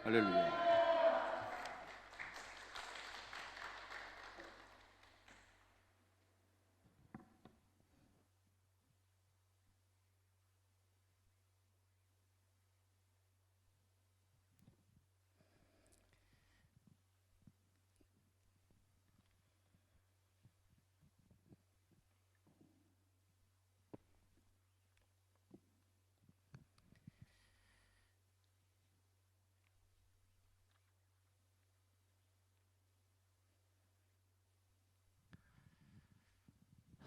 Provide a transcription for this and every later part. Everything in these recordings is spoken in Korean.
할렐루야.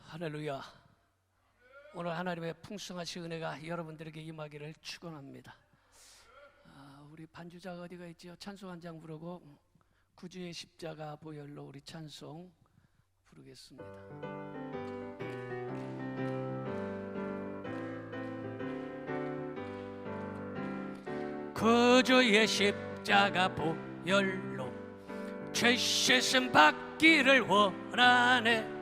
할렐루야. 오늘 하나님의 풍성하신 은혜가 여러분들에게 임하기를 축원합니다. 우리 반주자가 어디가 있지요? 찬송 한 장 부르고 구주의 십자가 보혈로 우리 찬송 부르겠습니다. 구주의 십자가 보혈로 죄 씻음 받기를 원하네.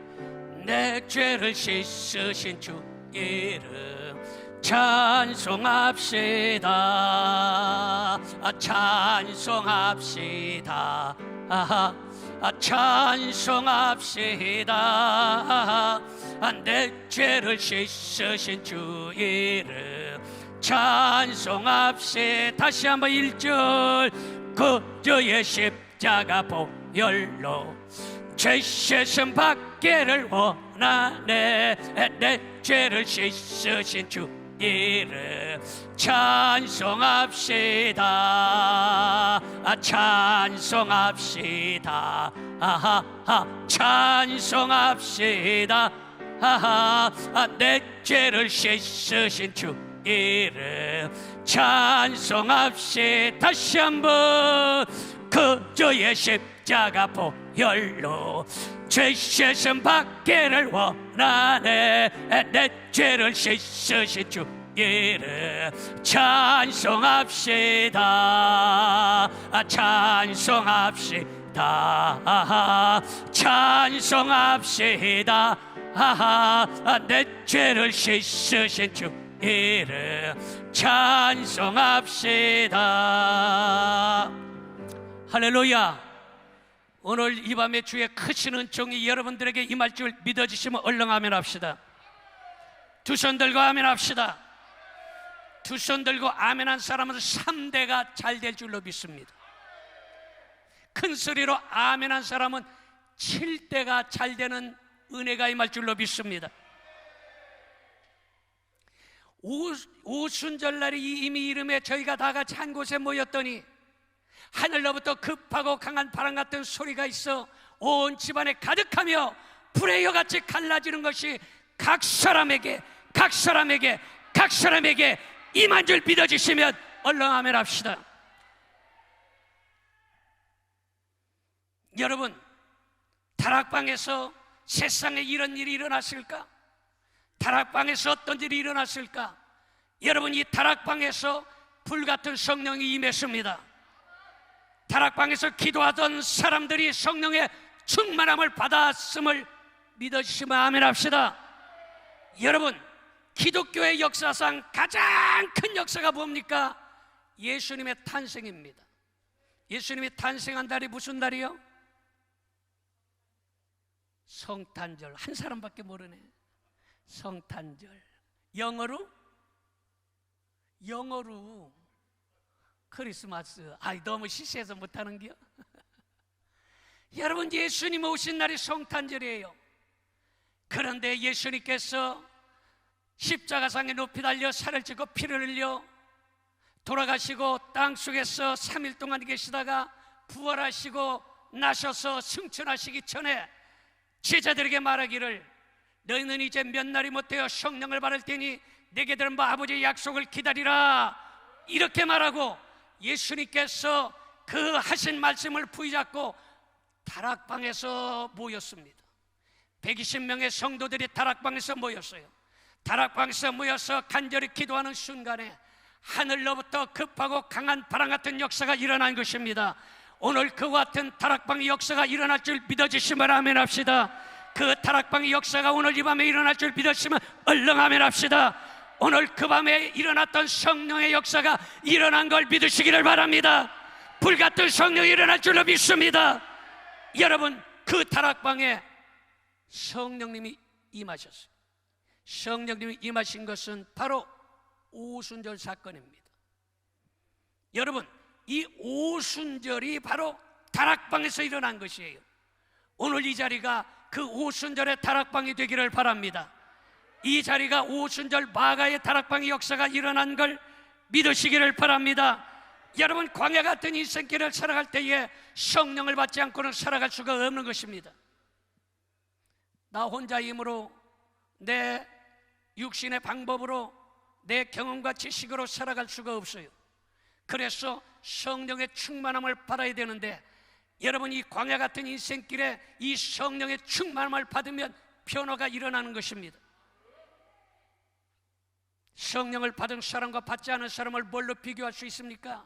내 죄를 씻으신 주 이름 찬송합시다. 찬송합시다. 찬송합시다. 내 죄를 씻으신 주 이름 찬송합시다. 다시 한번 1절. 구주의 십자가 보혈로 죄 씻음 받기를 원하네. 내 죄를 씻으신 주 이름 찬송합시다. 찬송합시다. 찬송합시다. 내 죄를 씻으신 주 이름 찬송합시다. 다시 한번. 그주의 십자가 보혈로 죄 씻음 받기를 원하네. 내 죄를 씻으신 주 이름 찬송합시다. 찬송합시다. 찬송합시다. 내 죄를 씻으신 주 이름 찬송합시다. 할렐루야. 오늘 이 밤에 주의 크신 은총이 여러분들에게 임할 줄 믿어지시면 얼른 아멘 합시다. 두 손 들고 아멘 합시다. 두 손 들고 아멘 한 사람은 3대가 잘 될 줄로 믿습니다. 큰 소리로 아멘 한 사람은 7대가 잘 되는 은혜가 임할 줄로 믿습니다. 오순절날이 이미 이름에 저희가 다 같이 한 곳에 모였더니 하늘로부터 급하고 강한 바람 같은 소리가 있어 온 집안에 가득하며 불의 여같이 갈라지는 것이 각 사람에게 임한 줄 믿어지시면 얼른 아멘 합시다. 여러분, 다락방에서 세상에 이런 일이 일어났을까? 다락방에서 어떤 일이 일어났을까? 여러분, 이 다락방에서 불같은 성령이 임했습니다. 다락방에서 기도하던 사람들이 성령의 충만함을 받았음을 믿어주시면 아멘 합시다. 여러분, 기독교의 역사상 가장 큰 역사가 뭡니까? 예수님의 탄생입니다. 예수님이 탄생한 달이 무슨 달이요? 성탄절. 한 사람밖에 모르네. 성탄절. 영어로 크리스마스. 너무 시시해서 못하는겨. 여러분, 예수님 오신 날이 성탄절이에요. 그런데 예수님께서 십자가상에 높이 달려 살을 찌고 피를 흘려 돌아가시고 땅속에서 3일 동안 계시다가 부활하시고 나셔서 승천하시기 전에 제자들에게 말하기를 너희는 이제 몇 날이 못되어 성령을 받을 테니 내게 들은 아버지의 약속을 기다리라, 이렇게 말하고 예수님께서 그 하신 말씀을 부여잡고 다락방에서 모였습니다. 120명의 성도들이 다락방에서 모였어요. 다락방에서 모여서 간절히 기도하는 순간에 하늘로부터 급하고 강한 바람 같은 역사가 일어난 것입니다. 오늘 그와 같은 다락방의 역사가 일어날 줄 믿어주시면 아멘 합시다. 그 다락방의 역사가 오늘 이 밤에 일어날 줄 믿으시면 얼른 아멘 합시다. 오늘 그 밤에 일어났던 성령의 역사가 일어난 걸 믿으시기를 바랍니다. 불같은 성령이 일어날 줄로 믿습니다. 여러분, 그 다락방에 성령님이 임하셨어요. 성령님이 임하신 것은 바로 오순절 사건입니다. 여러분, 이 오순절이 바로 다락방에서 일어난 것이에요. 오늘 이 자리가 그 오순절의 다락방이 되기를 바랍니다. 이 자리가 오순절 마가의 다락방의 역사가 일어난 걸 믿으시기를 바랍니다. 여러분, 광야 같은 인생길을 살아갈 때에 성령을 받지 않고는 살아갈 수가 없는 것입니다. 나 혼자 힘으로, 내 육신의 방법으로, 내 경험과 지식으로 살아갈 수가 없어요. 그래서 성령의 충만함을 받아야 되는데, 여러분, 이 광야 같은 인생길에 이 성령의 충만함을 받으면 변화가 일어나는 것입니다. 성령을 받은 사람과 받지 않은 사람을 뭘로 비교할 수 있습니까?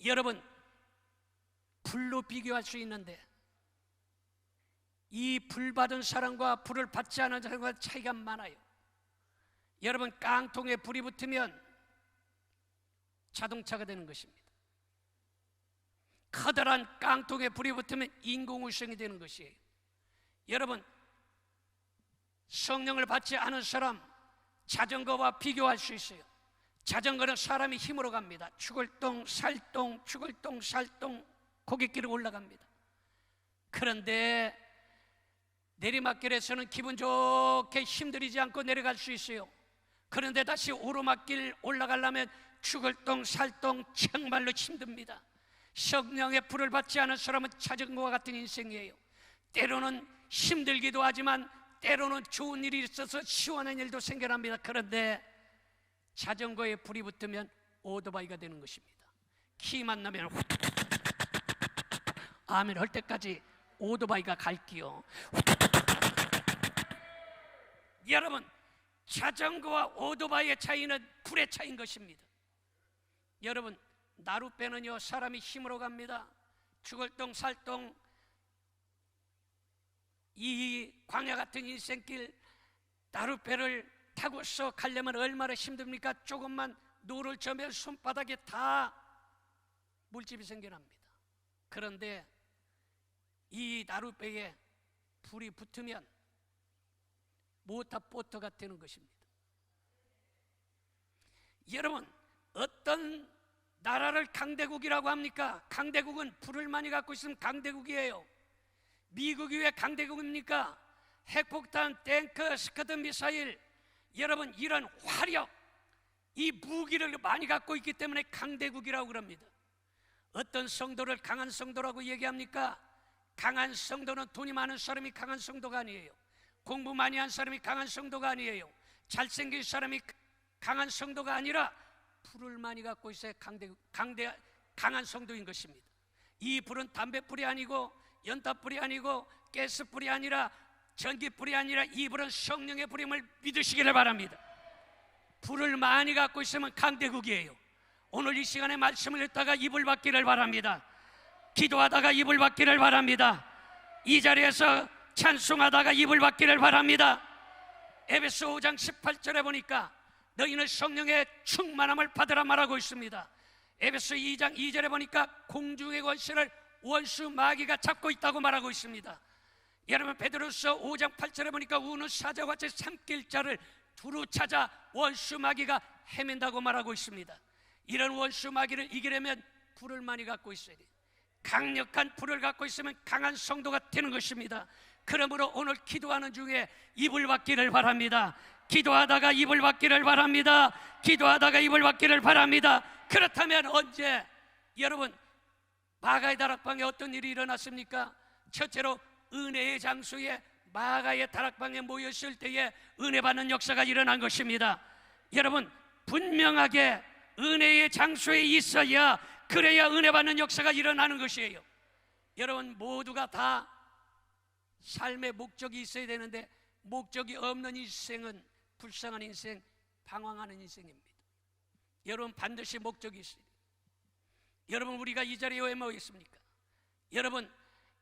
여러분, 불로 비교할 수 있는데, 이 불 받은 사람과 불을 받지 않은 사람과 차이가 많아요. 여러분, 깡통에 불이 붙으면 자동차가 되는 것입니다. 커다란 깡통에 불이 붙으면 인공위성이 되는 것이에요. 여러분, 성령을 받지 않은 사람, 자전거와 비교할 수 있어요. 자전거는 사람이 힘으로 갑니다. 추글똥 살똥 추글똥 살똥 고갯길을 올라갑니다. 그런데 내리막길에서는 기분 좋게 힘들이지 않고 내려갈 수 있어요. 그런데 다시 오르막길 올라가려면 추글똥 살똥 정말로 힘듭니다. 성령의 불을 받지 않은 사람은 자전거와 같은 인생이에요. 때로는 힘들기도 하지만 때로는 좋은 일이 있어서 시원한 일도 생겨납니다. 그런데 자전거에 불이 붙으면 오토바이가 되는 것입니다. 키만 나면 아멘 할 때까지 오토바이가 갈기요. 여러분, 자전거와 오토바이의 차이는 불의 차이인 것입니다. 여러분, 나룻배는요, 사람이 힘으로 갑니다. 추글똥 살똥, 이 광야 같은 인생길 나룻배를 타고서 가려면 얼마나 힘듭니까? 조금만 노를 저면 손바닥에 다 물집이 생겨납니다. 그런데 이 나룻배에 불이 붙으면 모타보트가 되는 것입니다. 여러분, 어떤 나라를 강대국이라고 합니까? 강대국은 불을 많이 갖고 있으면 강대국이에요. 미국이 왜 강대국입니까? 핵폭탄, 탱크, 스커드 미사일, 여러분, 이런 화력, 이 무기를 많이 갖고 있기 때문에 강대국이라고 그럽니다. 어떤 성도를 강한 성도라고 얘기합니까? 강한 성도는 돈이 많은 사람이 강한 성도가 아니에요. 공부 많이 한 사람이 강한 성도가 아니에요. 잘생긴 사람이 강한 성도가 아니라 불을 많이 갖고 있어야 강한 성도인 것입니다. 이 불은 담배불이 아니고 연탄불이 아니고 가스불이 아니라 전기불이 아니라 이 불은 성령의 불임을 믿으시기를 바랍니다. 불을 많이 갖고 있으면 강대국이에요. 오늘 이 시간에 말씀을 듣다가 입을 받기를 바랍니다. 기도하다가 입을 받기를 바랍니다. 이 자리에서 찬송하다가 입을 받기를 바랍니다. 에베소 5장 18절에 보니까 너희는 성령의 충만함을 받으라 말하고 있습니다. 에베소 2장 2절에 보니까 공중의 권세를 원수 마귀가 잡고 있다고 말하고 있습니다. 여러분, 베드로서 5장 8절에 보니까 우는 사자와 같이 삼킬 자를 두루 찾아 원수 마귀가 헤맨다고 말하고 있습니다. 이런 원수 마귀를 이기려면 불을 많이 갖고 있어야 돼요. 강력한 불을 갖고 있으면 강한 성도가 되는 것입니다. 그러므로 오늘 기도하는 중에 입을 받기를 바랍니다. 기도하다가 입을 받기를 바랍니다. 기도하다가 입을 받기를 바랍니다. 그렇다면 언제? 여러분, 마가의 다락방에 어떤 일이 일어났습니까? 첫째로 은혜의 장소에 마가의 다락방에 모였을 때에 은혜 받는 역사가 일어난 것입니다. 여러분, 분명하게 은혜의 장소에 있어야, 그래야 은혜 받는 역사가 일어나는 것이에요. 여러분, 모두가 다 삶의 목적이 있어야 되는데 목적이 없는 인생은 불쌍한 인생, 방황하는 인생입니다. 여러분, 반드시 목적이 있어요. 여러분, 우리가 이 자리에 왜 모였습니까? 여러분,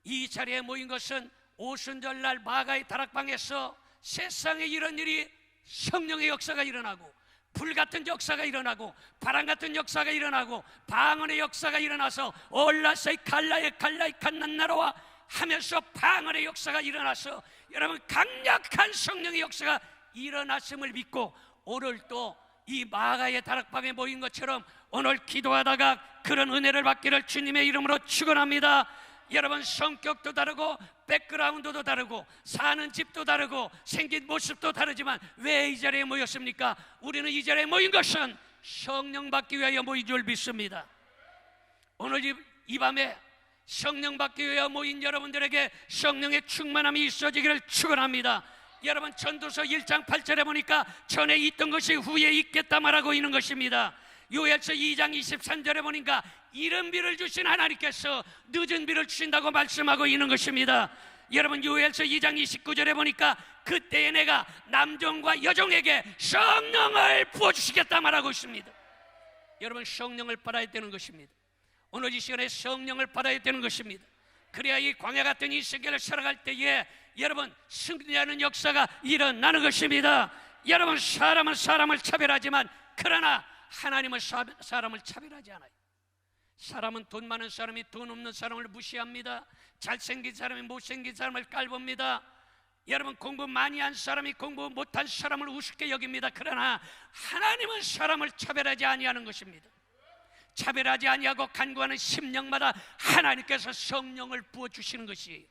이 자리에 모인 것은 오순절날 마가의 다락방에서 세상에 이런 일이, 성령의 역사가 일어나고 불 같은 역사가 일어나고 바람 같은 역사가 일어나고 방언의 역사가 일어나서 올라서이 갈라에 갓난나라와 하면서 방언의 역사가 일어나서 여러분 강력한 성령의 역사가 일어났음을 믿고 오늘 또 이 마가의 다락방에 모인 것처럼 오늘 기도하다가 그런 은혜를 받기를 주님의 이름으로 축원합니다. 여러분 성격도 다르고 백그라운드도 다르고 사는 집도 다르고 생긴 모습도 다르지만 왜 이 자리에 모였습니까? 우리는 이 자리에 모인 것은 성령 받기 위하여 모인 줄 믿습니다. 오늘 이 밤에 성령 받기 위하여 모인 여러분들에게 성령의 충만함이 있어지기를 축원합니다. 여러분 전도서 1장 8절에 보니까 전에 있던 것이 후에 있겠다 말하고 있는 것입니다. 요엘서 2장 23절에 보니까 이른 비를 주신 하나님께서 늦은 비를 주신다고 말씀하고 있는 것입니다. 여러분 요엘서 2장 29절에 보니까 그때에 내가 남종과 여종에게 성령을 부어주시겠다 말하고 있습니다. 여러분 성령을 받아야 되는 것입니다. 오늘 이 시간에 성령을 받아야 되는 것입니다. 그래야 이 광야 같은 이 세계를 살아갈 때에 여러분 승리하는 역사가 일어나는 것입니다. 여러분 사람은 사람을 차별하지만 그러나 하나님은 사람을 차별하지 않아요. 사람은 돈 많은 사람이 돈 없는 사람을 무시합니다. 잘생긴 사람이 못생긴 사람을 깔봅니다. 여러분 공부 많이 한 사람이 공부 못한 사람을 우습게 여깁니다. 그러나 하나님은 사람을 차별하지 아니하는 것입니다. 차별하지 아니하고 간구하는 심령마다 하나님께서 성령을 부어주시는 것이에요.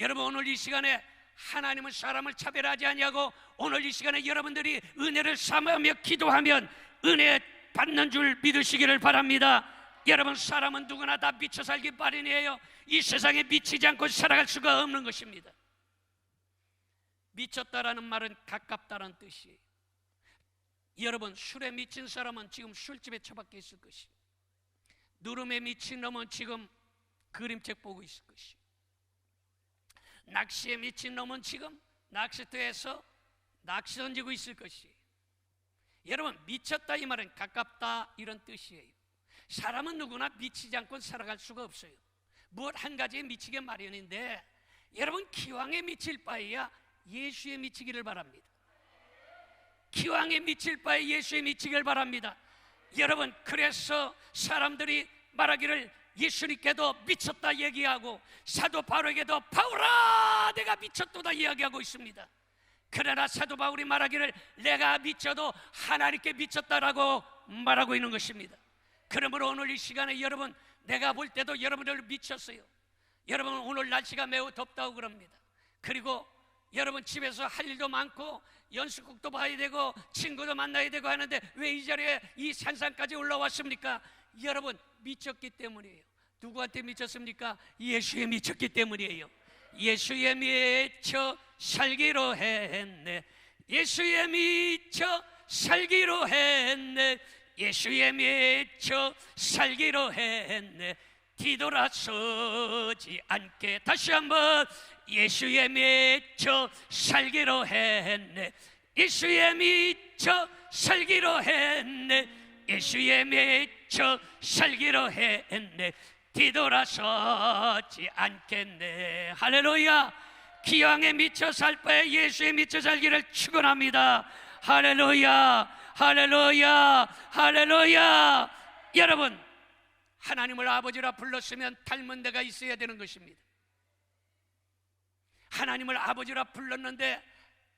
여러분 오늘 이 시간에 하나님은 사람을 차별하지 아니하고 오늘 이 시간에 여러분들이 은혜를 삼으며 기도하면 은혜 받는 줄 믿으시기를 바랍니다. 여러분 사람은 누구나 다 미쳐 살기 마련이에요. 이 세상에 미치지 않고 살아갈 수가 없는 것입니다. 미쳤다라는 말은 가깝다라는 뜻이에요. 여러분 술에 미친 사람은 지금 술집에 처박혀 있을 것이에요. 누름에 미친 놈은 지금 그림책 보고 있을 것이에요. 낚시에 미친 놈은 지금 낚시터에서 낚시 던지고 있을 것이에요. 여러분 미쳤다 이 말은 가깝다 이런 뜻이에요. 사람은 누구나 미치지 않고 살아갈 수가 없어요. 무엇 한 가지에 미치게 마련인데 여러분 기왕에 미칠 바에야 예수에 미치기를 바랍니다. 기왕에 미칠 바에 예수에 미치기를 바랍니다. 여러분 그래서 사람들이 말하기를 예수님께도 미쳤다 얘기하고 사도 바울에게도 바울아 내가 미쳤도다 이야기하고 있습니다. 그러나 사도 바울이 말하기를 내가 미쳐도 하나님께 미쳤다라고 말하고 있는 것입니다. 그러므로 오늘 이 시간에 여러분 내가 볼 때도 여러분들 미쳤어요. 여러분 오늘 날씨가 매우 덥다고 그럽니다. 그리고 여러분 집에서 할 일도 많고 연습곡도 봐야 되고 친구도 만나야 되고 하는데 왜 이 자리에 이 산상까지 올라왔습니까? 여러분 미쳤기 때문이에요. 누구한테 미쳤습니까? 예수에 미쳤기 때문이에요. 예수에 미쳐 살기로 했네. 예수에 미쳐 살기로 했네. 예수에 미쳐 살기로 했네. 뒤돌아서지 않게 다시 한번 예수에 미쳐 살기로 했네. 예수에 미쳐 살기로 했네. 예수에 미쳐 살기로 했네. 뒤돌아서지 않겠네. 할렐루야. 기왕에 미쳐 살 바에 예수에 미쳐 살기를 축원합니다. 할렐루야. 할렐루야. 할렐루야. 여러분 하나님을 아버지라 불렀으면 닮은 데가 있어야 되는 것입니다. 하나님을 아버지라 불렀는데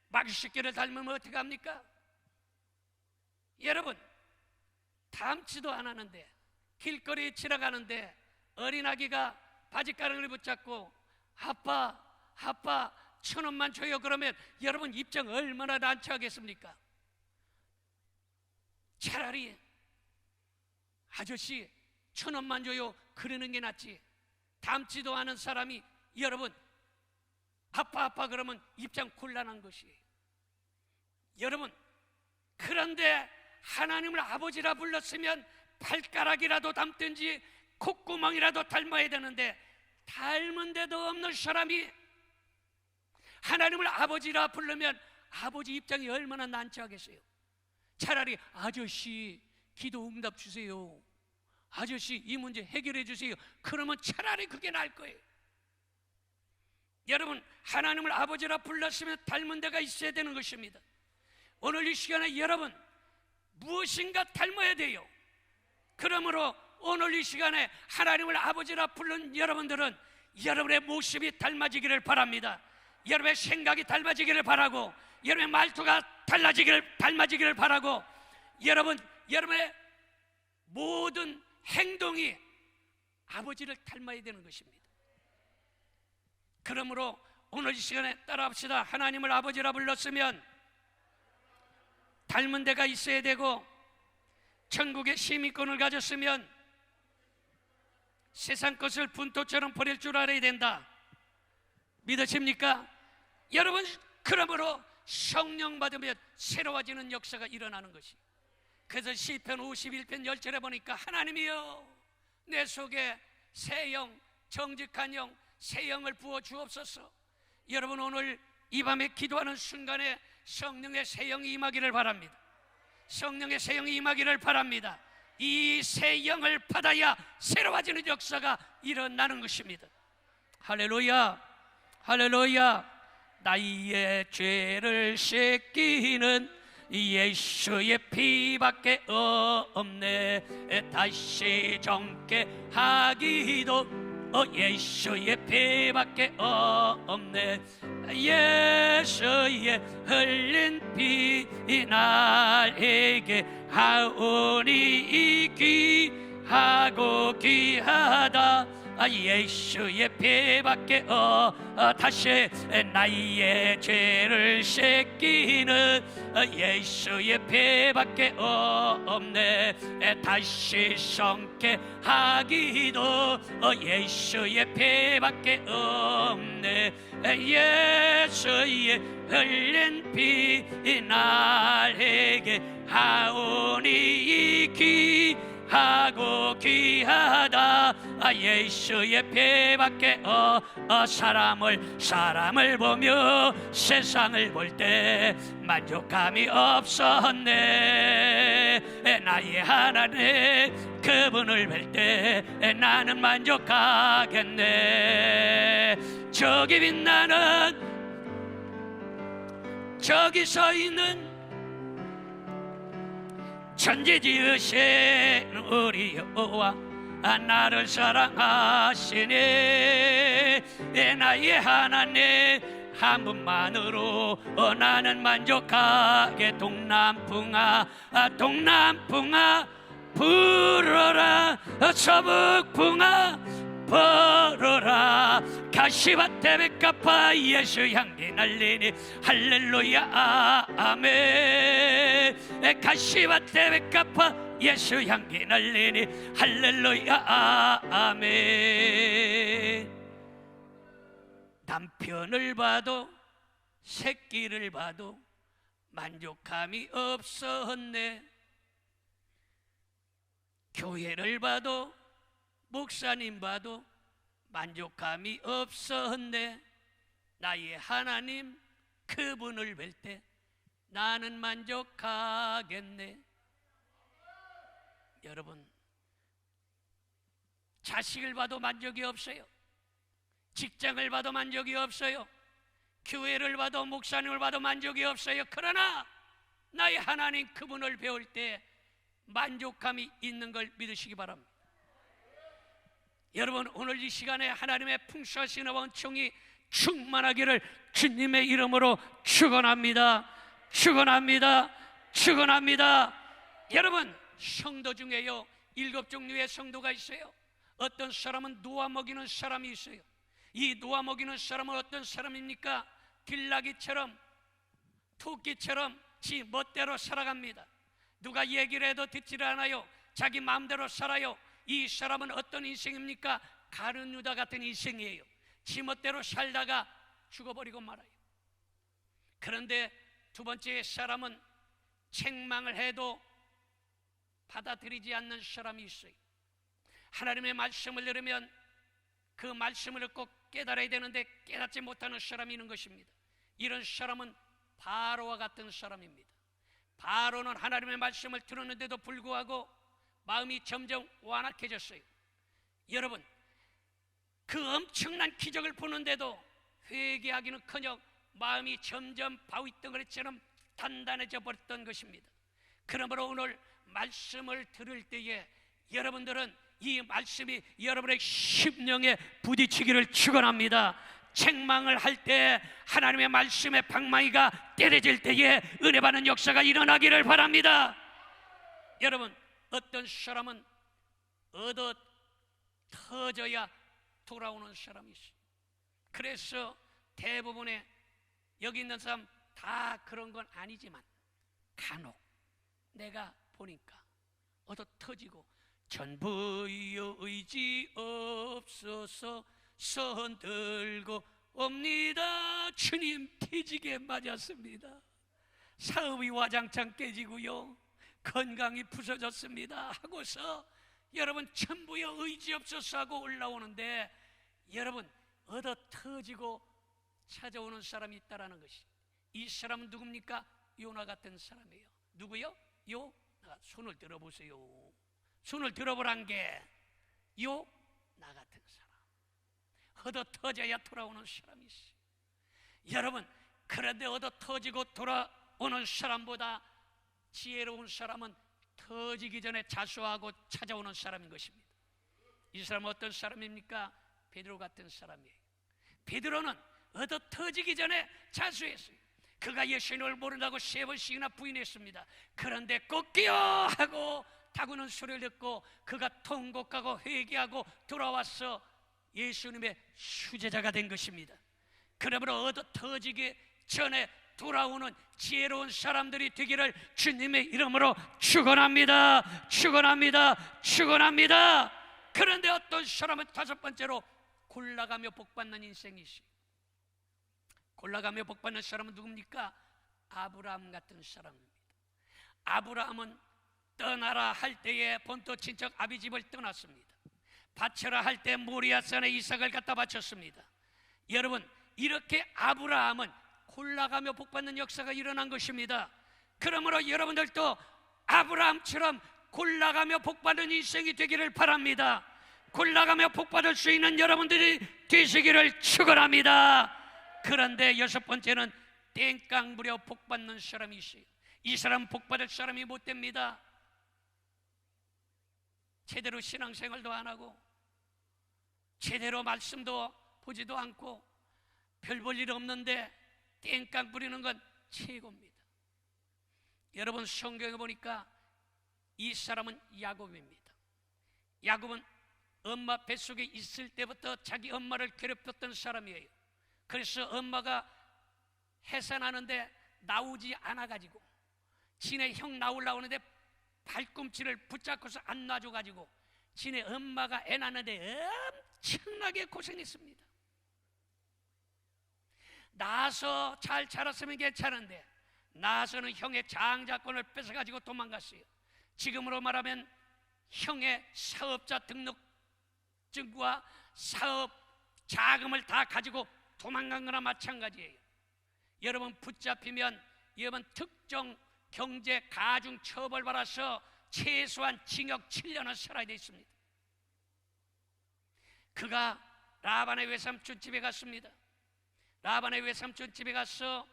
마귀새끼를 닮으면 어떻게 합니까? 여러분 닮지도 않았는데 길거리에 지나가는데 어린아기가 바짓가랑이를 붙잡고 아빠 1,000원만 줘요 그러면 여러분 입장 얼마나 난처하겠습니까? 차라리 아저씨 1,000원만 줘요 그러는 게 낫지. 닮지도 않은 사람이 여러분 아빠 그러면 입장 곤란한 것이에요. 여러분 그런데 하나님을 아버지라 불렀으면 발가락이라도 닮든지 콧구멍이라도 닮아야 되는데 닮은 데도 없는 사람이 하나님을 아버지라 부르면 아버지 입장이 얼마나 난처하겠어요. 차라리 아저씨 기도 응답 주세요. 아저씨 이 문제 해결해 주세요. 그러면 차라리 그게 나을 거예요. 여러분 하나님을 아버지라 불렀으면 닮은 데가 있어야 되는 것입니다. 오늘 이 시간에 여러분 무엇인가 닮아야 돼요. 그러므로 오늘 이 시간에 하나님을 아버지라 부른 여러분들은 여러분의 모습이 닮아지기를 바랍니다. 여러분의 생각이 닮아지기를 바라고, 여러분의 말투가 닮아지기를 바라고, 여러분의 모든 행동이 아버지를 닮아야 되는 것입니다. 그러므로 오늘 이 시간에 따라합시다. 하나님을 아버지라 불렀으면 닮은 데가 있어야 되고, 천국의 시민권을 가졌으면 세상 것을 분토처럼 버릴 줄 알아야 된다. 믿으십니까? 여러분, 그러므로 성령 받으면 새로워지는 역사가 일어나는 것이. 그래서 시편 51편 10절에 보니까 하나님이여 내 속에 새 영, 정직한 영, 새 영을 부어 주옵소서. 여러분, 오늘 이 밤에 기도하는 순간에 성령의 새 영이 임하기를 바랍니다. 성령의 새 영이 임하기를 바랍니다. 이 새 영을 받아야 새로워지는 역사가 일어나는 것입니다. 할렐루야, 할렐루야. 나의 죄를 씻기는 예수의 피밖에 없네. 다시 정케 하기도 예수의 피밖에 없네. 예수의 흘린 피 나에게 하오니 귀하고 귀하다. 예수의 피밖에 다시 나의 죄를 씻기는 예수의 피밖에 없네. 다시 성케 하기도 예수의 피밖에 없네. 예수의 흘린 피 나에게 하오니 귀하고 귀하다. 예수의 피밖에 사람을 보며 세상을 볼 때 만족감이 없었네. 나의 하나님 그분을 뵐 때 나는 만족하겠네. 저기 빛나는 저기 서 있는 천지 지으신 우리 여호와 나를 사랑하시네. 나의 하나님 한 분만으로 나는 만족하게. 동남풍아 동남풍아 불어라. 서북풍아 불어라. 가시밭에 백합화 예수 향기 날리니 할렐루야 아멘. 가시밭에 백합화 예수 향기 날리니 할렐루야 아멘. 남편을 봐도 새끼를 봐도 만족감이 없었네. 교회를 봐도 목사님 봐도 만족감이 없었네. 나의 하나님 그분을 뵐 때 나는 만족하겠네. 여러분, 자식을 봐도 만족이 없어요. 직장을 봐도 만족이 없어요. 교회를 봐도 목사님을 봐도 만족이 없어요. 그러나 나의 하나님 그분을 배울 때 만족감이 있는 걸 믿으시기 바랍니다. 여러분, 오늘 이 시간에 하나님의 풍성하신 은총이 충만하기를 주님의 이름으로 축원합니다. 축원합니다. 축원합니다. 여러분, 성도 중에요 7종류의 성도가 있어요. 어떤 사람은 놓아 먹이는 사람이 있어요. 이 놓아 먹이는 사람은 어떤 사람입니까? 길나기처럼 토끼처럼 지 멋대로 살아갑니다. 누가 얘기를 해도 듣지를 않아요. 자기 마음대로 살아요. 이 사람은 어떤 인생입니까? 가룟 유다 같은 인생이에요. 지 멋대로 살다가 죽어버리고 말아요. 그런데 두 번째 사람은 책망을 해도 받아들이지 않는 사람이 있어요. 하나님의 말씀을 들으면 그 말씀을 꼭 깨달아야 되는데 깨닫지 못하는 사람이 있는 것입니다. 이런 사람은 바로와 같은 사람입니다. 바로는 하나님의 말씀을 들었는데도 불구하고 마음이 점점 완악해졌어요. 여러분, 그 엄청난 기적을 보는데도 회개하기는커녕 마음이 점점 바위덩어리처럼 단단해져 버렸던 것입니다. 그러므로 오늘 말씀을 들을 때에 여러분들은 이 말씀이 여러분의 심령에 부딪히기를 축원합니다. 책망을 할 때 하나님의 말씀의 방망이가 때려질 때에 은혜 받는 역사가 일어나기를 바랍니다. 여러분, 어떤 사람은 얻어 터져야 돌아오는 사람이 있어요. 그래서 대부분의 여기 있는 사람 다 그런 건 아니지만 간혹 내가 보니까 얻어 터지고 전부여 의지 없어서 손 들고 옵니다. 주님, 뒤지게 맞았습니다. 사업이 와장창 깨지고요, 건강이 부서졌습니다 하고서 여러분 전부여 의지 없어서 하고 올라오는데, 여러분 얻어 터지고 찾아오는 사람이 있다라는 것이, 이 사람은 누굽니까? 요나 같은 사람이에요. 누구요? 요나. 손을 들어보세요. 손을 들어보란 게 요나 같은 사람, 얻어 터져야 돌아오는 사람이 있어요. 여러분, 그런데 얻어 터지고 돌아오는 사람보다 지혜로운 사람은 터지기 전에 자수하고 찾아오는 사람인 것입니다. 이 사람은 어떤 사람입니까? 베드로 같은 사람이에요. 베드로는 얻어 터지기 전에 자수했어요. 그가 예수님을 모른다고 3번씩이나 부인했습니다. 그런데 꺾여 하고 다구는 소리를 듣고 그가 통곡하고 회개하고 돌아와서 예수님의 수제자가 된 것입니다. 그러므로 얻어 터지기 전에 돌아오는 지혜로운 사람들이 되기를 주님의 이름으로 축원합니다. 축원합니다. 축원합니다. 그런데 어떤 사람은 다섯 번째로 골라가며 복받는 인생이 있어요. 골라가며 복받는 사람은 누굽니까? 아브라함 같은 사람입니다. 아브라함은 떠나라 할 때에 본토 친척 아비 집을 떠났습니다. 바쳐라 할 때 모리아산에 이삭을 갖다 바쳤습니다. 여러분, 이렇게 아브라함은 골라가며 복받는 역사가 일어난 것입니다. 그러므로 여러분들도 아브라함처럼 골라가며 복받는 인생이 되기를 바랍니다. 골라가며 복받을 수 있는 여러분들이 되시기를 축원합니다. 그런데 여섯 번째는 땡깡 부려 복받는 사람이 있어요. 이 사람은 복받을 사람이 못 됩니다. 제대로 신앙생활도 안 하고 제대로 말씀도 보지도 않고 별 볼 일 없는데 땡깡 부리는 건 최고입니다. 여러분, 성경에 보니까 이 사람은 야곱입니다. 야곱은 엄마 뱃속에 있을 때부터 자기 엄마를 괴롭혔던 사람이에요. 그래서 엄마가 해산하는데 나오지 않아가지고 지네 형 나오려고 하는데 발꿈치를 붙잡고서 안 놔줘가지고 지네 엄마가 애 낳는데 엄청나게 고생했습니다. 낳아서 잘 자랐으면 괜찮은데 낳아서는 형의 장자권을 뺏어가지고 도망갔어요. 지금으로 말하면 형의 사업자 등록증과 사업 자금을 다 가지고 도망간 거나 마찬가지예요. 여러분, 붙잡히면 여러분 특정 경제 가중 처벌 받아서 최소한 징역 7년을 살아야 돼 있습니다. 그가 라반의 외삼촌 집에 갔습니다. 라반의 외삼촌 집에 가서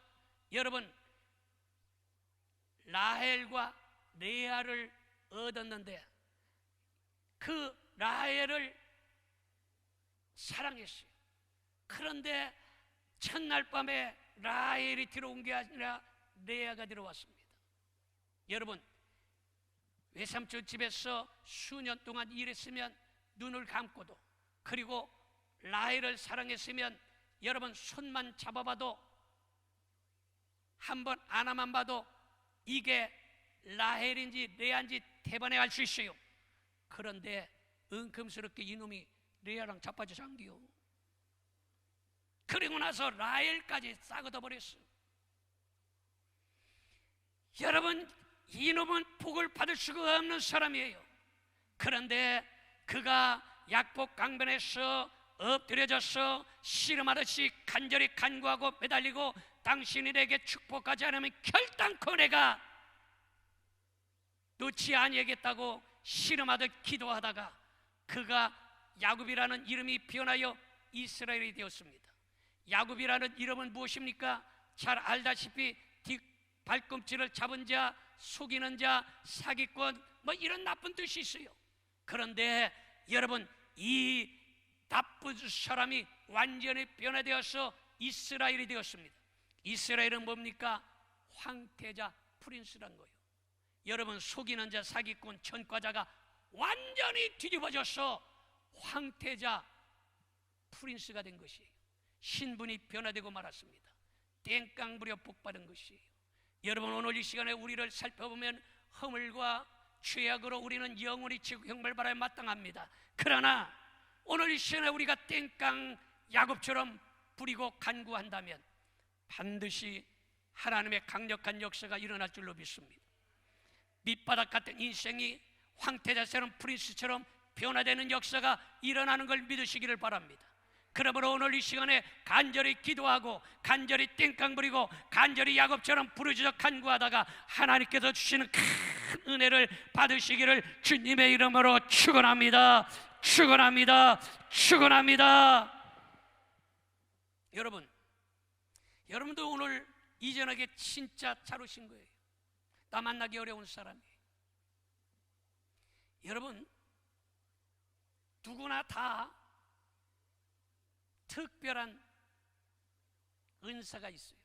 여러분 라헬과 레아를 얻었는데 그 라헬을 사랑했어요. 그런데 첫날 밤에 라헬이 들어온 게 아니라 레아가 들어왔습니다. 여러분, 외삼촌 집에서 수년 동안 일했으면 눈을 감고도, 그리고 라헬을 사랑했으면 여러분 손만 잡아봐도 한번 안아만 봐도 이게 라헬인지 레아인지 대번에 알 수 있어요. 그런데 은큼스럽게 이놈이 레아랑 자빠져 산기요. 그리고 나서 라헬까지 싸그더 버렸어. 여러분, 이놈은 복을 받을 수가 없는 사람이에요. 그런데 그가 약복 강변에서 엎드려져서 씨름하듯이 간절히 간구하고 매달리고 당신에게 축복하지 않으면 결단코 내가 놓지 아니하겠다고 씨름하듯 기도하다가 그가 야곱이라는 이름이 변하여 이스라엘이 되었습니다. 야곱이라는 이름은 무엇입니까? 잘 알다시피 발꿈치를 잡은 자, 속이는 자, 사기꾼, 뭐 이런 나쁜 뜻이 있어요. 그런데 여러분, 이 나쁜 사람이 완전히 변화되어서 이스라엘이 되었습니다. 이스라엘은 뭡니까? 황태자, 프린스란 거예요. 여러분, 속이는 자, 사기꾼, 전과자가 완전히 뒤집어져서 황태자, 프린스가 된 것이에요. 신분이 변화되고 말았습니다. 땡깡 부려 복받은 것이에요. 여러분, 오늘 이 시간에 우리를 살펴보면 허물과 죄악으로 우리는 영원히 지구 형벌받아야 마땅합니다. 그러나 오늘 이 시간에 우리가 땡깡 야곱처럼 부리고 간구한다면 반드시 하나님의 강력한 역사가 일어날 줄로 믿습니다. 밑바닥 같은 인생이 황태자처럼 프린스처럼 변화되는 역사가 일어나는 걸 믿으시기를 바랍니다. 그러므로 오늘 이 시간에 간절히 기도하고 간절히 땡깡 부리고 간절히 야곱처럼 부르짖어 간구하다가 하나님께서 주시는 큰 은혜를 받으시기를 주님의 이름으로 축원합니다. 축원합니다. 축원합니다. 여러분도 오늘 이전하게 진짜 잘 오신 거예요. 나 만나기 어려운 사람이에요. 여러분, 누구나 다 특별한 은사가 있어요.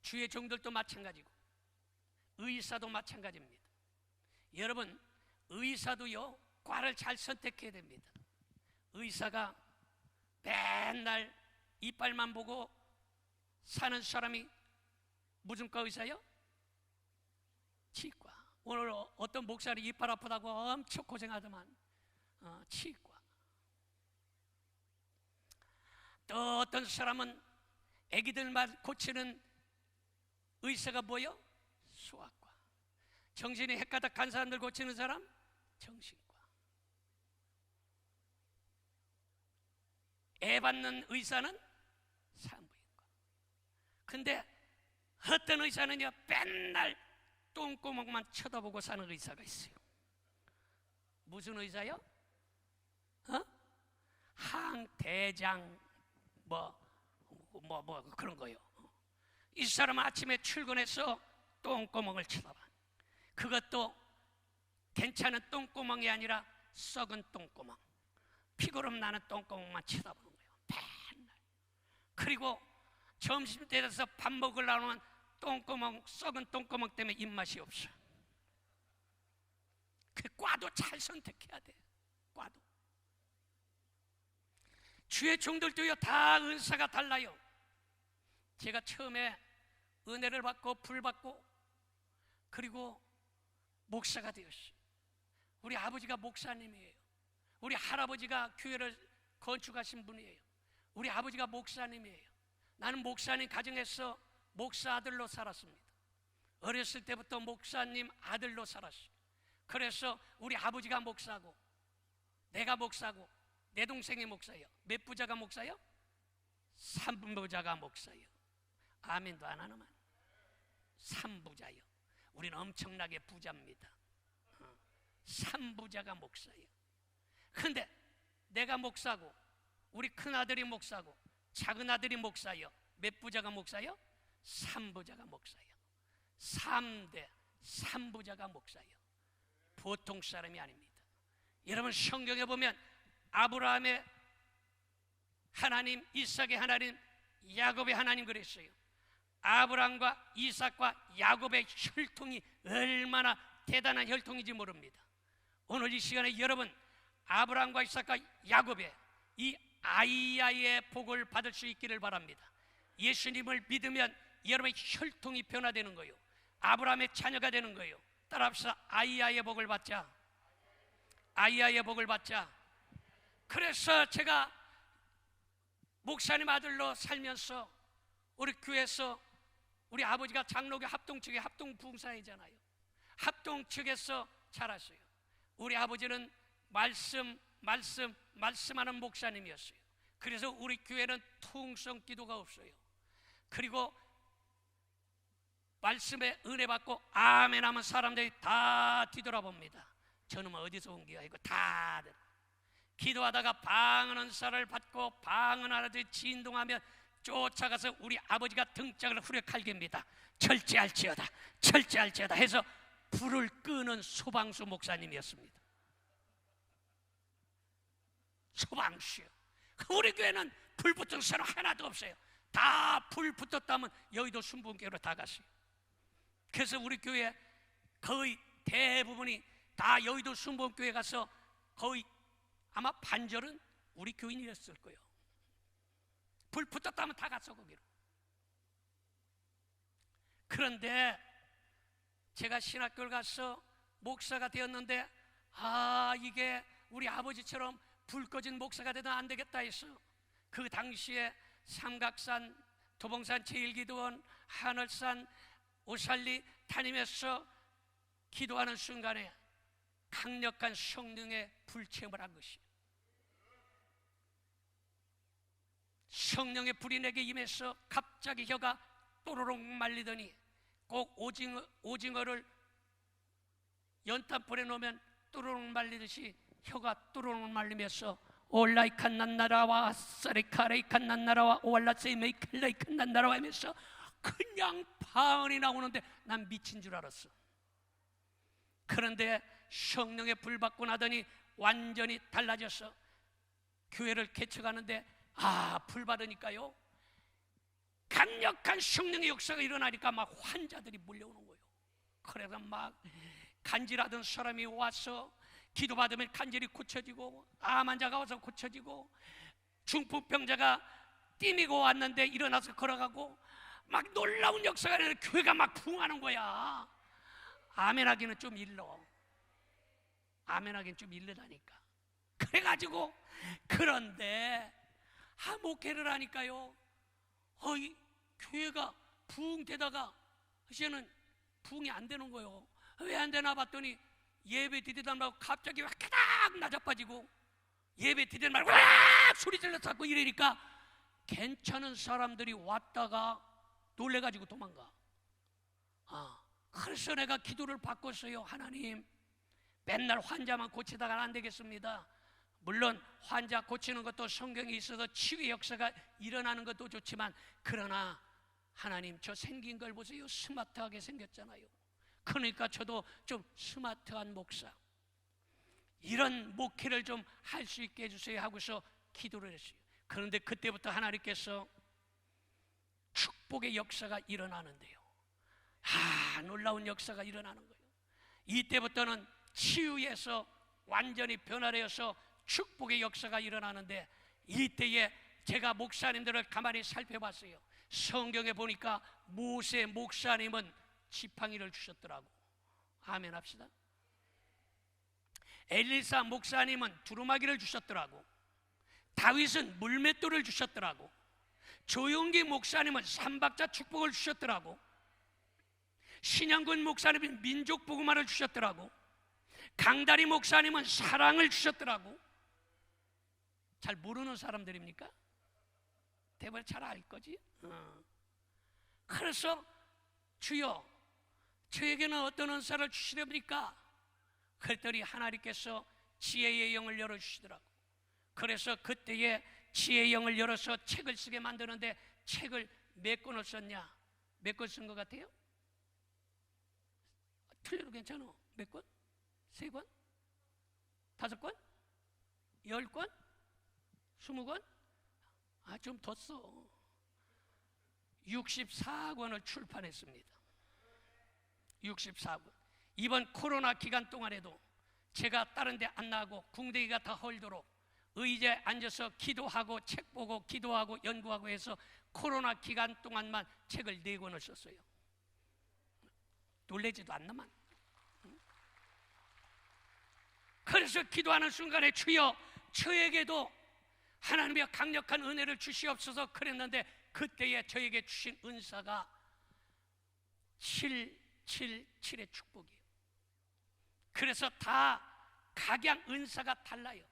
주의 종들도 마찬가지고 의사도 마찬가지입니다. 여러분, 의사도요, 과를 잘 선택해야 됩니다. 의사가 맨날 이빨만 보고 사는 사람이 무슨 과 의사요? 치과. 오늘 어떤 목사님 이빨 아프다고 엄청 고생하더만 치과. 또 어떤 사람은 애기들만 고치는 의사가 뭐요? 소아과. 정신이 헷가닥 간 사람들 고치는 사람? 정신과. 애 받는 의사는 산부인과. 근데 어떤 의사는요, 맨날 똥구멍만 쳐다보고 사는 의사가 있어요. 무슨 의사요? 항대장 그런 거요. 이 사람은 아침에 출근해서 똥구멍을 쳐다봐. 그것도 괜찮은 똥구멍이 아니라 썩은 똥구멍, 피고름 나는 똥구멍만 쳐다보는 거예요. 맨날. 그리고 점심 때 돼서 밥 먹으려고 하면 똥구멍, 썩은 똥구멍 때문에 입맛이 없어. 그 과도 잘 선택해야 돼. 과도. 주의 종들도요, 다 은사가 달라요. 제가 처음에 은혜를 받고 불 받고 그리고 목사가 되었어요. 우리 아버지가 목사님이에요. 우리 할아버지가 교회를 건축하신 분이에요. 우리 아버지가 목사님이에요. 나는 목사님 가정에서 목사 아들로 살았습니다. 어렸을 때부터 목사님 아들로 살았어요. 그래서 우리 아버지가 목사고 내가 목사고 내 동생이 목사예요. 몇 부자가 목사예요? 3부자가 목사예요. 아멘도 안 하나만. 3부자예요. 우리는 엄청나게 부자입니다. 3부자가 목사예요. 근데 내가 목사고 우리 큰아들이 목사고 작은 아들이 목사예요. 몇 부자가 목사예요? 3부자가 목사예요. 3대 3부자가 목사예요. 보통 사람이 아닙니다. 여러분, 성경에 보면 아브라함의 하나님, 이삭의 하나님, 야곱의 하나님 그랬어요. 아브라함과 이삭과 야곱의 혈통이 얼마나 대단한 혈통인지 모릅니다. 오늘 이 시간에 여러분, 아브라함과 이삭과 야곱의 이 아이야의 복을 받을 수 있기를 바랍니다. 예수님을 믿으면 여러분의 혈통이 변화되는 거예요. 아브라함의 자녀가 되는 거예요. 따라합시다. 아이야의 복을 받자. 아이야의 복을 받자. 그래서 제가 목사님 아들로 살면서 우리 교회에서 우리 아버지가 장로교 합동 측의 합동 부흥사이잖아요. 합동 측에서 자랐어요. 우리 아버지는 말씀하는 목사님이었어요. 그래서 우리 교회는 통성 기도가 없어요. 그리고 말씀에 은혜 받고 아멘 하면 사람들이 다 뒤돌아봅니다. 저는 어디서 온 게야? 이거 다들 기도하다가 방언 은사를 받고 방언 하나들이 진동하면 쫓아가서 우리 아버지가 등짝을 후려칼깁니다. 절제할지어다, 절제할지어다 해서 불을 끄는 소방수 목사님이었습니다. 소방수요. 우리 교회는 불 붙은 사람 하나도 없어요. 다 불 붙었다면 여의도 순복음교회로 다 갔어요. 그래서 우리 교회 거의 대부분이 다 여의도 순복음교회 가서 거의 아마 반절은 우리 교인이었을 거예요. 불 붙었다면 다 갔어 거기로. 그런데 제가 신학교를 가서 목사가 되었는데 이게 우리 아버지처럼 불 꺼진 목사가 되면 안 되겠다 해서 그 당시에 삼각산, 도봉산 제일기도원, 하늘산, 오살리 다니면서 기도하는 순간에 강력한 성령의 불체험을 한 것이에요. 성령의 불이 내게 임해서 갑자기 혀가 또로록 말리더니 꼭 오징어를 연탄불에 놓으면 또로록 말리듯이 혀가 또로록 말리면서 올라이칸 난나라와 사리카레이칸 난나라와 오알라세이메이칼라이칸 난나라와 하면서 그냥 방언이 나오는데 난 미친 줄 알았어. 그런데 성령의 불 받고 나더니 완전히 달라져서 교회를 개척하는데 불 받으니까요 강력한 성령의 역사가 일어나니까 막 환자들이 몰려오는 거예요. 그래서 막 간질하던 사람이 와서 기도받으면 간질이 고쳐지고, 암 환자가 와서 고쳐지고, 중풍병자가 뛰미고 왔는데 일어나서 걸어가고, 막 놀라운 역사가 일어나서 교회가 막 부흥하는 거야. 아멘하기는 좀 일러. 아멘하기는 좀 일르다니까. 그래가지고 그런데 목회를 하니까요 교회가 부흥되다가 이제는 부흥이 안 되는 거예요. 왜 안 되나 봤더니 예배 드리다 말고 갑자기 와까닥 낮아빠지고, 예배 드리다 말고 와 소리 질러 찾고 이러니까 괜찮은 사람들이 왔다가 놀래가지고 도망가. 그래서 내가 기도를 바꿨어요. 하나님, 맨날 환자만 고치다가 안 되겠습니다. 물론 환자 고치는 것도 성경에 있어서 치유의 역사가 일어나는 것도 좋지만, 그러나 하나님 저 생긴 걸 보세요. 스마트하게 생겼잖아요. 그러니까 저도 좀 스마트한 목사, 이런 목회를 좀 할 수 있게 해주세요 하고서 기도를 했어요. 그런데 그때부터 하나님께서 축복의 역사가 일어나는데요, 놀라운 역사가 일어나는 거예요. 이때부터는 치유에서 완전히 변화되어서 축복의 역사가 일어나는데, 이때에 제가 목사님들을 가만히 살펴봤어요. 성경에 보니까 모세 목사님은 지팡이를 주셨더라고. 아멘 합시다. 엘리사 목사님은 두루마기를 주셨더라고. 다윗은 물맷돌을 주셨더라고. 조용기 목사님은 삼박자 축복을 주셨더라고. 신영근 목사님은 민족 복음화를 주셨더라고. 강다리 목사님은 사랑을 주셨더라고. 잘 모르는 사람들입니까? 대부분 잘 알 거지. 그래서 주여, 저에게는 어떤 은사를 주시렵니까? 그랬더니 하나님께서 지혜의 영을 열어주시더라고. 그래서 그때에 지혜의 영을 열어서 책을 쓰게 만드는데, 책을 몇 권을 썼냐? 몇 권 쓴 것 같아요? 틀려도 괜찮아. 몇 권? 3권? 5권? 10권? 20권? 좀 더 써. 64권을 출판했습니다. 64권. 이번 코로나 기간 동안에도 제가 다른 데 안 나가고 궁뎅이가 다 헐도록 의자에 앉아서 기도하고 책 보고 기도하고 연구하고 해서 코로나 기간 동안만 책을 4권을 썼어요. 놀래지도 않나만. 그래서 기도하는 순간에 주여, 저에게도 하나님의 강력한 은혜를 주시옵소서 그랬는데, 그때에 저에게 주신 은사가 777의 축복이에요. 그래서 다 각양 은사가 달라요.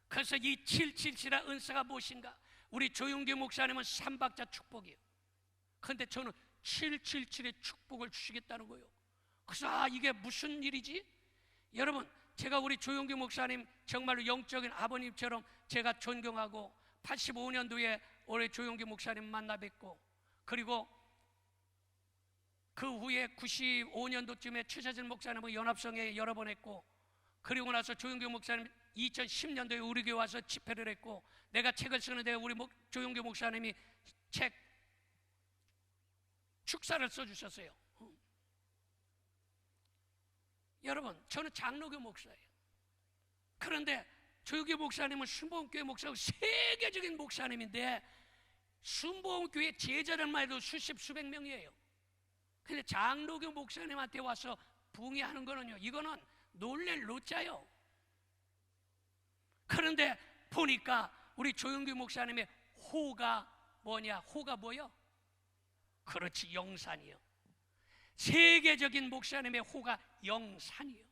그래서 이 777의 은사가 무엇인가? 우리 조용기 목사님은 삼박자 축복이에요. 그런데 저는 777의 축복을 주시겠다는 거예요. 그래서 이게 무슨 일이지? 여러분, 제가 우리 조용기 목사님 정말로 영적인 아버님처럼 제가 존경하고 85년도에 올해 조용기 목사님 만나 뵙고, 그리고 그 후에 95년도쯤에 최재진 목사님은 연합성에 여러 번 했고, 그리고 나서 조용기 목사님 2010년도에 우리 교회 와서 집회를 했고, 내가 책을 쓰는데 우리 조용기 목사님이 책 축사를 써주셨어요. 여러분, 저는 장로교 목사예요. 그런데 조용기 목사님은 순복음교회 목사고 세계적인 목사님인데, 순복음교회 제자들만 해도 수십 수백 명이에요. 근데 장로교 목사님한테 와서 붕의하는 거는요, 이거는 놀랄 노자요. 그런데 보니까 우리 조용기 목사님의 호가 뭐냐? 호가 뭐요? 그렇지, 영산이요. 세계적인 목사님의 호가 영산이요.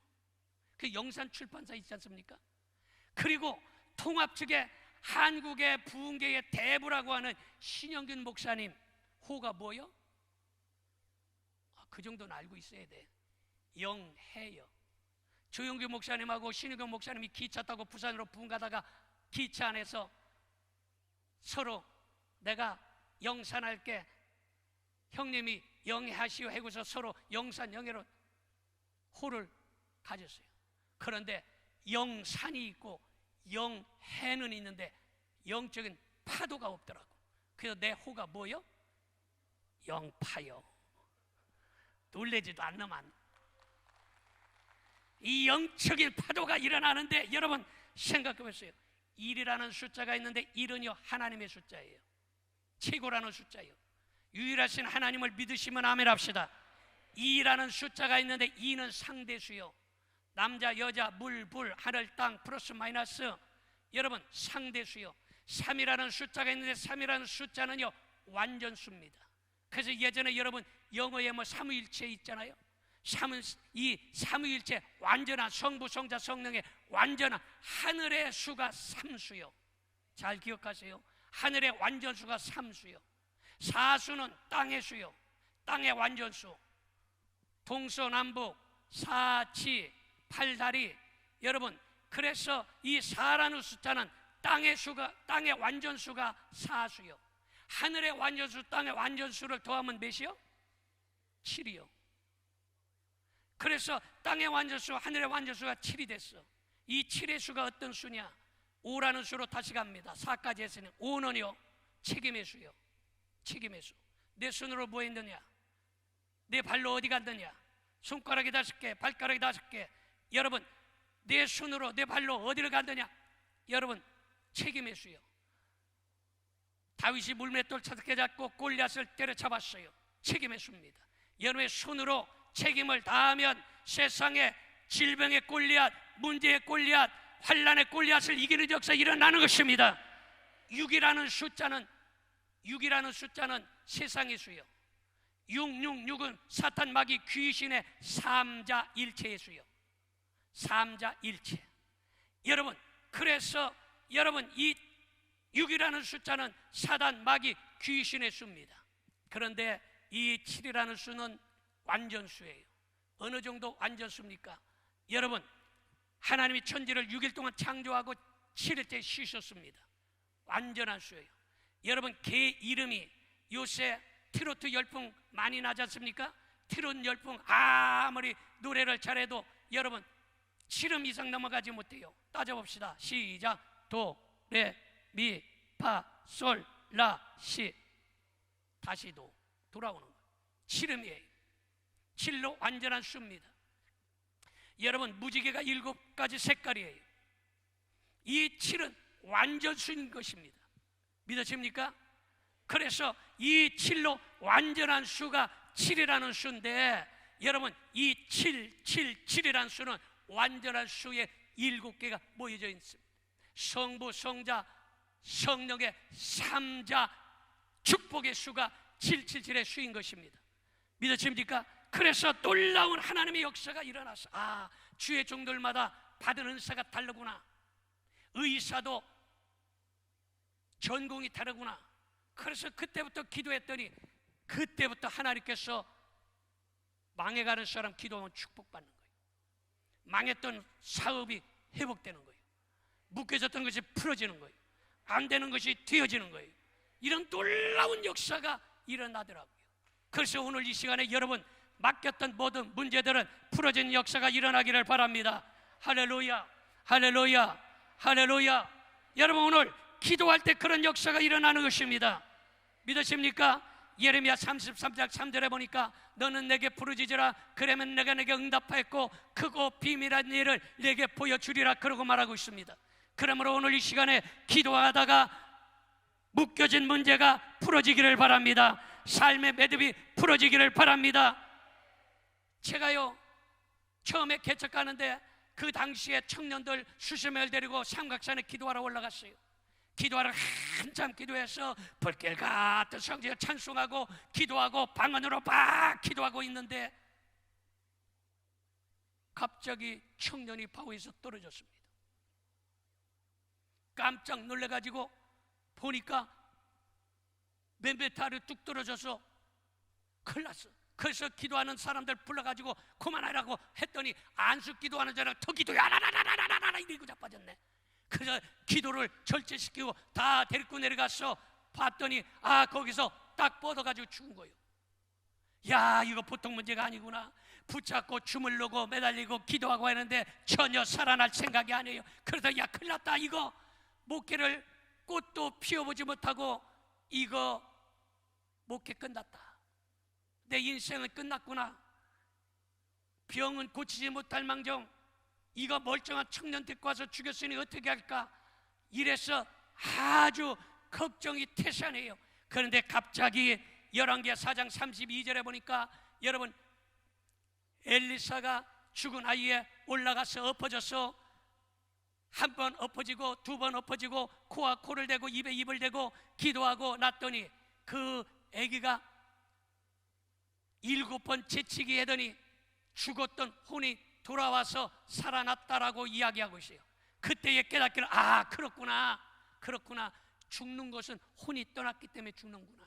그 영산 출판사 있지 않습니까? 그리고 통합 측에 한국의 부흥계의 대부라고 하는 신영균 목사님 호가 뭐요? 그 정도는 알고 있어야 돼. 영해요. 조용기 목사님하고 신영균 목사님이 기차 타고 부산으로 부흥 가다가 기차 안에서 서로 내가 영산할게, 형님이 영해하시오 하고서 서로 영산 영해로 호를 가졌어요. 그런데 영산이 있고 영해는 있는데 영적인 파도가 없더라고. 그래서 내 호가 뭐요? 영파요. 놀래지도 않는만 이 영적인 파도가 일어나는데, 여러분 생각해 보세요. 1이라는 숫자가 있는데 1은요 하나님의 숫자예요. 최고라는 숫자예요. 유일하신 하나님을 믿으시면 아멘 합시다. 2라는 숫자가 있는데 2는 상대수요. 남자, 여자, 물, 불, 하늘, 땅, 플러스 마이너스, 여러분 상대수요. 3이라는 숫자가 있는데 3이라는 숫자는요 완전수입니다. 그래서 예전에 여러분 영어에 뭐 삼위일체 있잖아요. 이 삼위일체 완전한 성부, 성자, 성령의 완전한 하늘의 수가 3수요. 잘 기억하세요. 하늘의 완전수가 3수요. 4수는 땅의 수요. 땅의 완전수. 동서남북, 사치, 팔다리. 여러분, 그래서 이 4라는 숫자는 땅의 완전수가 4수요. 하늘의 완전수, 땅의 완전수를 더하면 몇이요? 7이요. 그래서 땅의 완전수, 하늘의 완전수가 7이 됐어. 이 7의 수가 어떤 수냐? 5라는 수로 다시 갑니다. 4까지 했으니 5는요 책임의 수요. 책임의 수. 내 손으로 뭐 했느냐? 내 발로 어디 갔느냐? 손가락이 5개, 발가락이 5개. 여러분, 내 손으로 내 발로 어디를 갔느냐? 여러분, 책임의 수요. 다윗이 물맷돌 5개 잡고 골리앗을 때려잡았어요. 책임의 수입니다. 여러분의 손으로 책임을 다하면 세상에 질병의 골리앗, 문제의 골리앗, 환난의 골리앗을 이기는 역사 일어나는 것입니다. 6이라는 숫자는 세상의 수요. 666은 사탄 마귀 귀신의 삼자일체의 수요. 삼자일체. 여러분, 그래서 여러분 이 6이라는 숫자는 사단 마귀 귀신의 수입니다. 그런데 이 7이라는 수는 완전수예요. 어느 정도 완전수입니까? 여러분, 하나님이 천지를 6일 동안 창조하고 7일째 쉬셨습니다. 완전한 수예요. 여러분, 개 이름이 요새 트로트 열풍 많이 나지 않습니까? 트로트 열풍 아무리 노래를 잘해도 여러분 7음 이상 넘어가지 못해요. 따져봅시다. 시작. 도, 레, 미, 파, 솔, 라, 시. 다시 도 돌아오는 거예요. 7음이에요. 7로 완전한 수입니다. 여러분, 무지개가 7가지 색깔이에요. 이 7은 완전 수인 것입니다. 믿으십니까? 그래서 이 7로 완전한 수가 7이라는 수인데, 여러분 이 7이라는 수는 완전한 수의 7개가 모여져 있습니다. 성부, 성자, 성령의 3자 축복의 수가 777의 수인 것입니다. 믿으십니까? 그래서 놀라운 하나님의 역사가 일어나서, 주의 종들마다 받은 은사가 다르구나. 의사도 전공이 다르구나. 그래서 그때부터 기도했더니, 그때부터 하나님께서 망해가는 사람 기도하면 축복받는 거예요. 망했던 사업이 회복되는 거예요. 묶여졌던 것이 풀어지는 거예요. 안 되는 것이 되어지는 거예요. 이런 놀라운 역사가 일어나더라고요. 그래서 오늘 이 시간에 여러분 맡겼던 모든 문제들은 풀어진 역사가 일어나기를 바랍니다. 할렐루야, 할렐루야, 할렐루야. 여러분 오늘 기도할 때 그런 역사가 일어나는 것입니다. 믿으십니까? 예레미야 33장 3절에 보니까 너는 내게 부르짖으라 그러면 내가 내게 응답하였고 크고 비밀한 일을 내게 보여주리라 그러고 말하고 있습니다. 그러므로 오늘 이 시간에 기도하다가 묶여진 문제가 풀어지기를 바랍니다. 삶의 매듭이 풀어지기를 바랍니다. 제가요 처음에 개척하는데 그 당시에 청년들 수십 명을 데리고 삼각산에 기도하러 올라갔어요. 기도하러 한참 기도해서 불길 같은 성지에 찬송하고 기도하고 방 안으로 막 기도하고 있는데 갑자기 청년이 바위에서 떨어졌습니다. 깜짝 놀래가지고 보니까 몇 미터 아래 뚝 떨어져서 큰일 났어. 그래서 기도하는 사람들 불러가지고 그만하라고 했더니 안수 기도하는 자랑 더 기도야 라라라라라라라 이러고 자빠졌네. 그래서 기도를 절제시키고 다 데리고 내려가서 봤더니 거기서 딱 뻗어가지고 죽은 거예요. 야, 이거 보통 문제가 아니구나. 붙잡고 주물르고 매달리고 기도하고 하는데 전혀 살아날 생각이 아니에요. 그래서 야, 큰일 났다. 이거 목회를 꽃도 피워보지 못하고 이거 목회 끝났다. 내 인생은 끝났구나. 병은 고치지 못할 망정 이거 멀쩡한 청년 데리고 와서 죽였으니 어떻게 할까? 이래서 아주 걱정이 태산해요. 그런데 갑자기 열왕기하 4장 32절에 보니까 여러분 엘리사가 죽은 아이에 올라가서 엎어져서 한 번 엎어지고 두 번 엎어지고 코와 코를 대고 입에 입을 대고 기도하고 났더니 그 아기가 7번 재치기 하더니 죽었던 혼이 돌아와서 살아났다라고 이야기하고 있어요. 그때에 깨닫기를 그렇구나 죽는 것은 혼이 떠났기 때문에 죽는구나.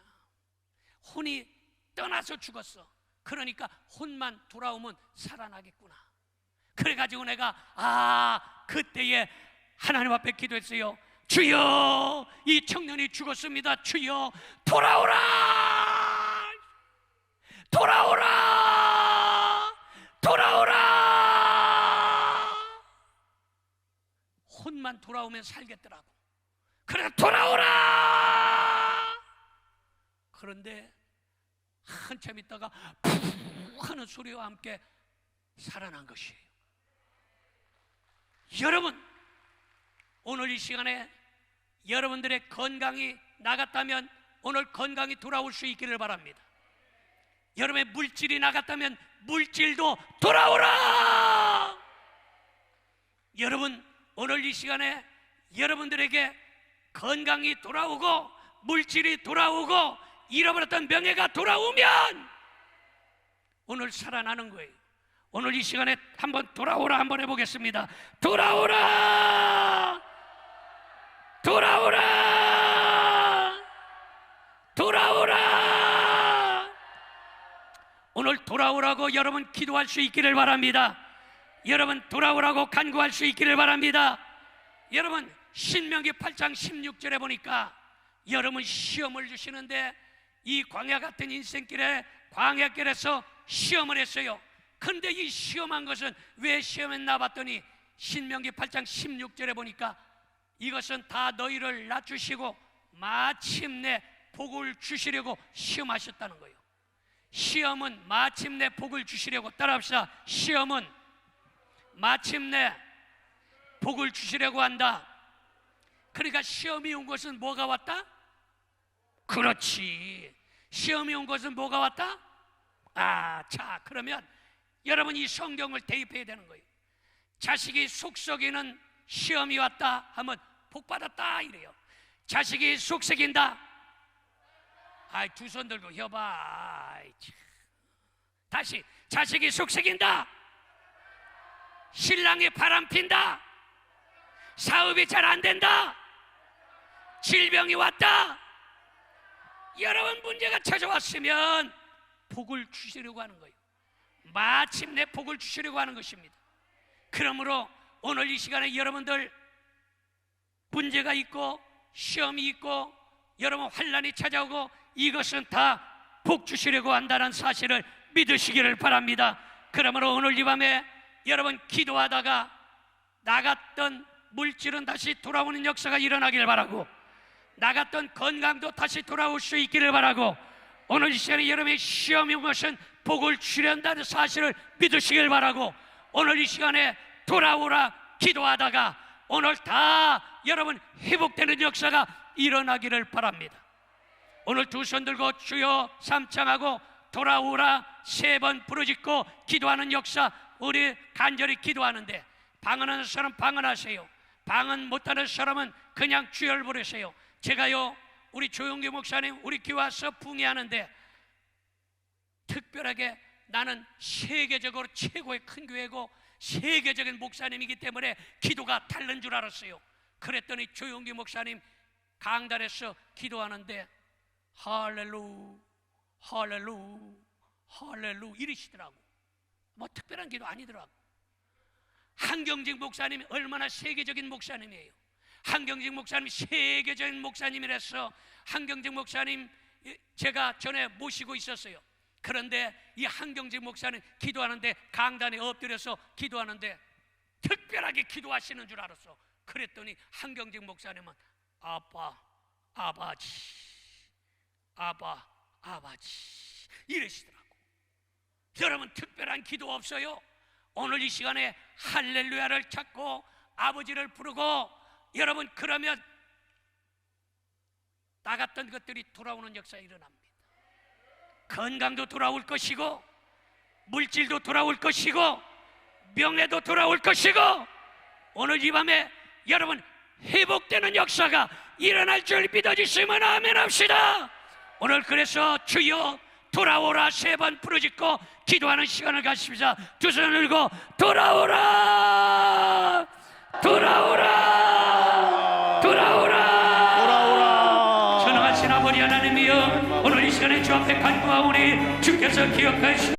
혼이 떠나서 죽었어. 그러니까 혼만 돌아오면 살아나겠구나. 그래가지고 내가 그때에 하나님 앞에 기도했어요. 주여, 이 청년이 죽었습니다. 주여, 돌아오라, 돌아오라, 돌아오라. 혼만 돌아오면 살겠더라고. 그래서 돌아오라. 그런데 한참 있다가 푹 하는 소리와 함께 살아난 것이에요. 여러분, 오늘 이 시간에 여러분들의 건강이 나갔다면 오늘 건강이 돌아올 수 있기를 바랍니다. 여러분의 물질이 나갔다면 물질도 돌아오라. 여러분, 오늘 이 시간에 여러분들에게 건강이 돌아오고 물질이 돌아오고 잃어버렸던 명예가 돌아오면 오늘 살아나는 거예요. 오늘 이 시간에 한번 돌아오라 한번 해보겠습니다. 돌아오라, 돌아오라, 돌아오라. 오늘 돌아오라고 여러분 기도할 수 있기를 바랍니다. 여러분 돌아오라고 간구할 수 있기를 바랍니다. 여러분 신명기 8장 16절에 보니까 여러분 시험을 주시는데 이 광야 같은 인생길에 광야길에서 시험을 했어요. 그런데 이 시험한 것은 왜 시험했나 봤더니 신명기 8장 16절에 보니까 이것은 다 너희를 낮추시고 마침내 복을 주시려고 시험하셨다는 거예요. 시험은 마침내 복을 주시려고, 따라합시다. 시험은 마침내 복을 주시려고 한다. 그러니까 시험이 온 것은 뭐가 왔다? 그렇지, 시험이 온 것은 뭐가 왔다? 자, 그러면 여러분 이 성경을 대입해야 되는 거예요. 자식이 속썩이는 시험이 왔다 하면 복 받았다 이래요. 자식이 속썩인다, 두 손 들고 여봐. 다시, 자식이 속썩인다, 신랑이 바람핀다, 사업이 잘 안 된다, 질병이 왔다. 여러분 문제가 찾아왔으면 복을 주시려고 하는 거예요. 마침내 복을 주시려고 하는 것입니다. 그러므로 오늘 이 시간에 여러분들 문제가 있고 시험이 있고 여러분 환난이 찾아오고 이것은 다 복 주시려고 한다는 사실을 믿으시기를 바랍니다. 그러므로 오늘 이 밤에 여러분 기도하다가 나갔던 물질은 다시 돌아오는 역사가 일어나길 바라고, 나갔던 건강도 다시 돌아올 수 있기를 바라고, 오늘 이 시간에 여러분의 시험이 온 것은 복을 주련다는 사실을 믿으시길 바라고, 오늘 이 시간에 돌아오라 기도하다가 오늘 다 여러분 회복되는 역사가 일어나기를 바랍니다. 오늘 두 손 들고 주여 삼창하고 돌아오라 3번 부르짖고 기도하는 역사, 우리 간절히 기도하는데, 방언하는 사람 방언하세요. 방언 못하는 사람은 그냥 주여를 부르세요. 제가요 우리 조용기 목사님 우리 교회 와서 붕괴하는데, 특별하게 나는 세계적으로 최고의 큰 교회고 세계적인 목사님이기 때문에 기도가 다른 줄 알았어요. 그랬더니 조용기 목사님 강단에서 기도하는데 할렐루 할렐루 할렐루 이러시더라고. 뭐 특별한 기도 아니더라고. 한경직 목사님이 얼마나 세계적인 목사님이에요. 한경직 목사님이 세계적인 목사님이라서 한경직 목사님 제가 전에 모시고 있었어요. 그런데 이 한경직 목사님 기도하는데 강단에 엎드려서 기도하는데 특별하게 기도하시는 줄 알았어. 그랬더니 한경직 목사님은 아빠, 아버지, 아바, 아버지 이러시더라고. 여러분 특별한 기도 없어요? 오늘 이 시간에 할렐루야를 찾고 아버지를 부르고 여러분 그러면 나갔던 것들이 돌아오는 역사가 일어납니다. 건강도 돌아올 것이고 물질도 돌아올 것이고 명예도 돌아올 것이고 오늘 이 밤에 여러분 회복되는 역사가 일어날 줄 믿어주시면 아멘 합시다. 오늘 그래서 주여 돌아오라 3번 부르짖고 기도하는 시간을 가십시다. 두 손을 들고 돌아오라 돌아오라 돌아오라 돌아오라. 전능하신 아버지 하나님이여, 오늘 이 시간에 주 앞에 간구하오니 주께서 기억하시고